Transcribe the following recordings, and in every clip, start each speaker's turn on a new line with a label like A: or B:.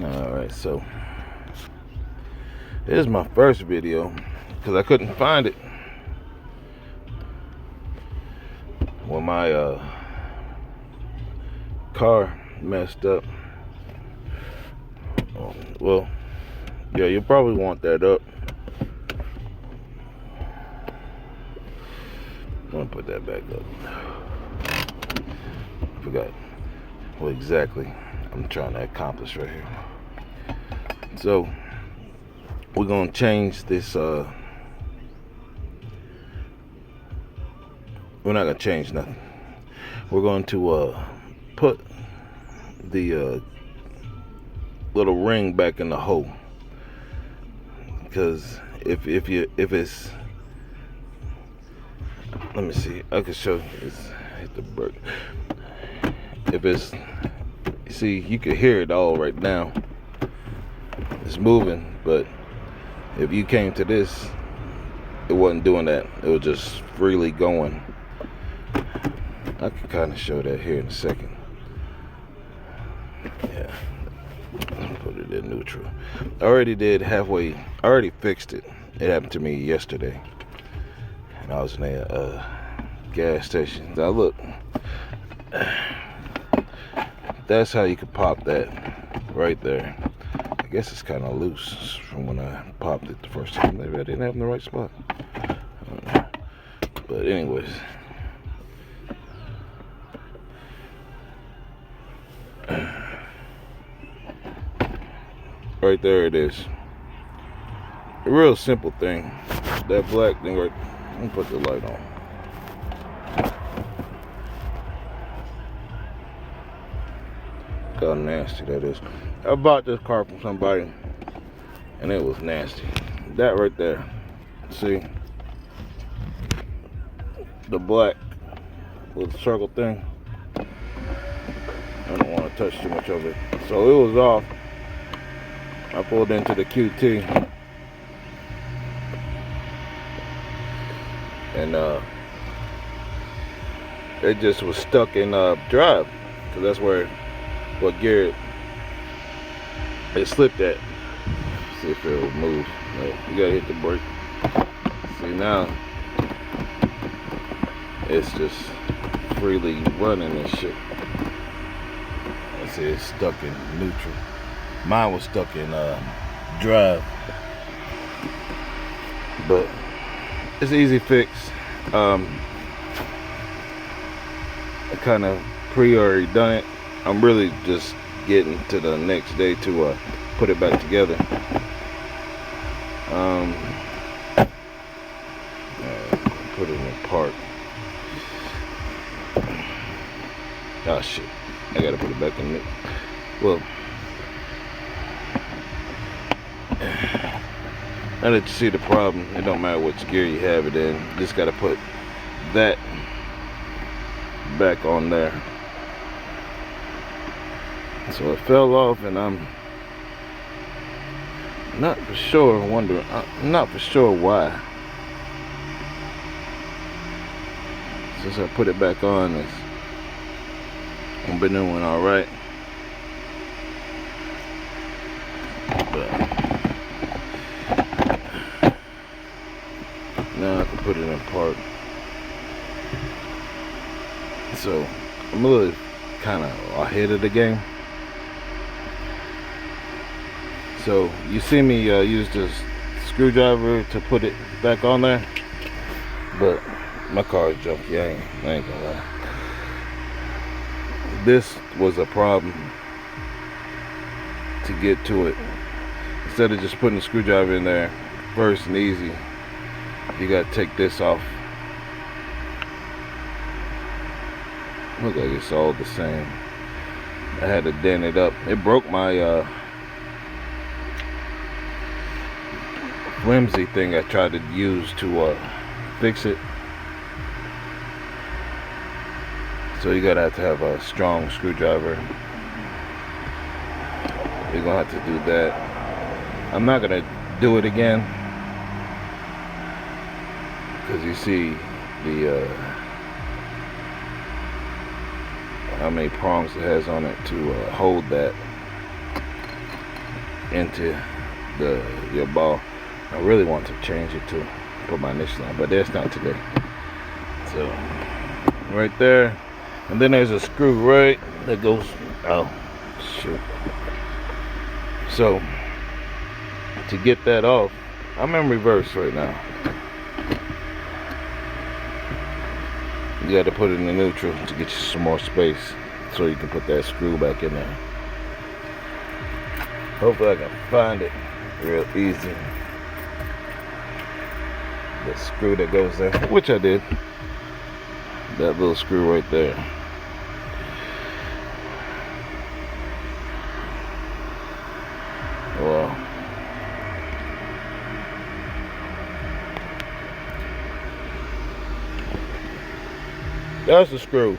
A: Alright, so here's my first video because I couldn't find it when my car messed up. Well, yeah, you'll probably want that up. I'm gonna put that back up. I forgot what exactly I'm trying to accomplish right here. So we're gonna change this. We're not gonna change nothing. We're going to put the little ring back in the hole, because if it's, let me see, I can show you. Hit the brake. If it's, see, you can hear it all right now. It's moving, but if you came to this, it wasn't doing that. It was just freely going. I can kind of show that here in a second. Yeah, put it in neutral. I already did halfway. I already fixed it. It happened to me yesterday, and I was in a gas station. Now look, that's how you could pop that right there. I guess it's kind of loose from when I popped it the first time. Maybe I didn't have it in the right spot. But anyways, right there it is. A real simple thing. That black thing right. Let me put the light on. Look how nasty that is. I bought this car from somebody and it was nasty. That right there. See? The black little circle thing. I don't want to touch too much of it. So it was off. I pulled into the QT. And it just was stuck in drive. Because that's where what gear it slipped at. See if it will move. No, you gotta hit the brake. See, now it's just freely running and shit. I see it's stuck in neutral. Mine was stuck in drive. But it's an easy fix. I kind of already done it. I'm really just getting to the next day to put it back together. Put it in park. Oh shit! I gotta put it back in it. Well, now that you see the problem, it don't matter which gear you have it in. You just gotta put that back on there. So it fell off, and I'm not for sure wondering. I'm not for sure why. Since I put it back on, it's been doing all right. But now I can put it in park. So I'm a little kind of ahead of the game. So you see me use this screwdriver to put it back on there, but my car is junky. I ain't gonna lie. This was a problem to get to it. Instead of just putting the screwdriver in there first and easy, you gotta take this off. Look like it's all the same. I had to dent it up. It broke my flimsy thing I tried to use to fix it. So you gotta have to have a strong screwdriver. You're gonna have to do that. I'm not gonna do it again, because you see the how many prongs it has on it to hold that. into your ball. I really want to change it to put my initial on, but that's not today. So right there, and then there's a screw right that goes, oh shoot. So to get that off, I'm in reverse right now. You got to put it in the neutral to get you some more space so you can put that screw back in there. Hopefully I can find it real easy. The screw that goes there, which I did. That little screw right there. Well, that's the screw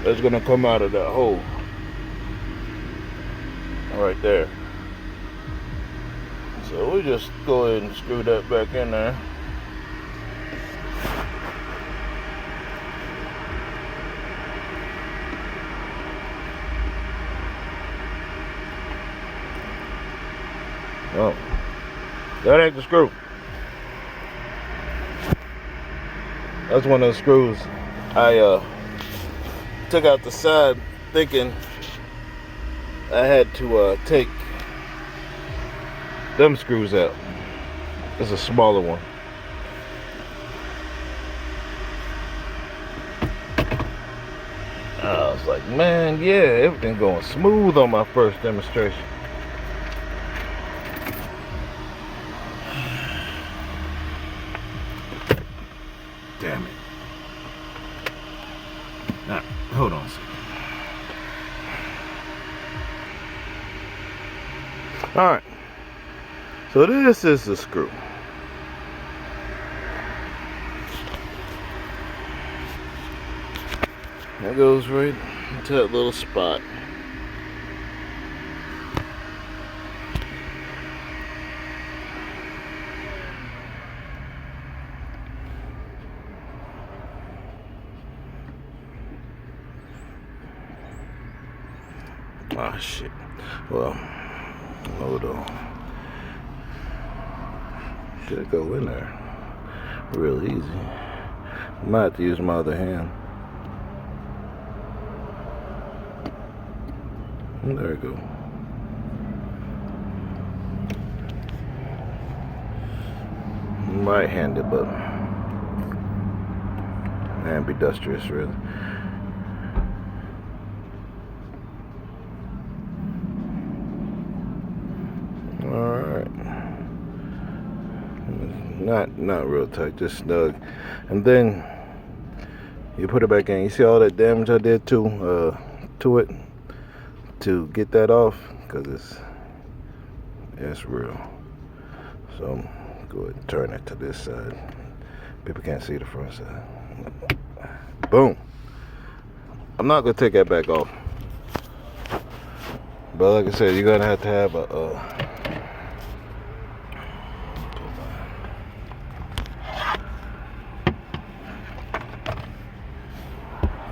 A: that's gonna come out of that hole right there. So we just go ahead and screw that back in there. Oh, that ain't the screw. That's one of the screws I took out the side thinking I had to take them screws out. It's a smaller one. I was like, man, yeah, everything going smooth on my first demonstration. Damn it. Now, hold on a second. Alright. So this is the screw. That goes right into that little spot. Oh shit. Well, hold on. Should go in there real easy. I might have to use my other hand. There we go. Right-handed, but ambidextrous, really. All right. Not real tight, just snug. And then you put it back in. You see all that damage I did to it to get that off, because it's real. So go ahead and turn it to this side. People can't see the front side. Boom. I'm not gonna take that back off, but like I said, you're gonna have to have you're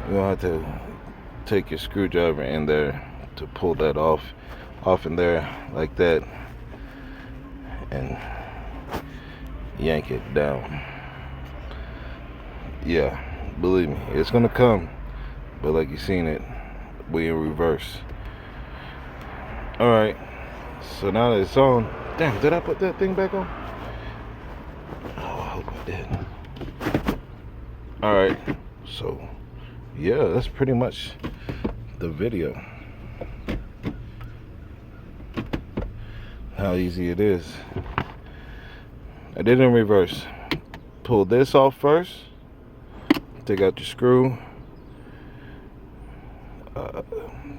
A: gonna have to take your screwdriver in there to pull that off in there like that, and yank it down. Yeah, believe me, it's gonna come, but like you seen it, we in reverse. All right, so now that it's on. Damn, did I put that thing back on? Oh, I hope I did. All right, so yeah, that's pretty much the video. How easy it is. I did it in reverse. Pull this off first. Take out your screw.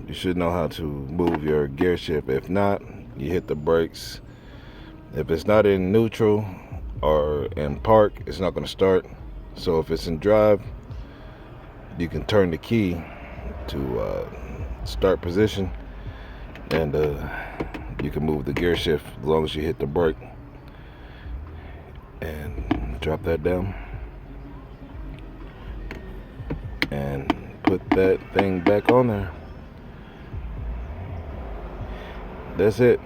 A: You should know how to move your gear shift. If not, you hit the brakes. If it's not in neutral or in park, it's not going to start. So if it's in drive, you can turn the key to start position, and you can move the gear shift as long as you hit the brake. And drop that down and put that thing back on there. That's it.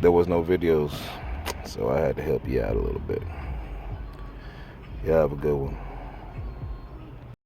A: there was no videos, so I had to help you out a little bit. Y'all have a good one.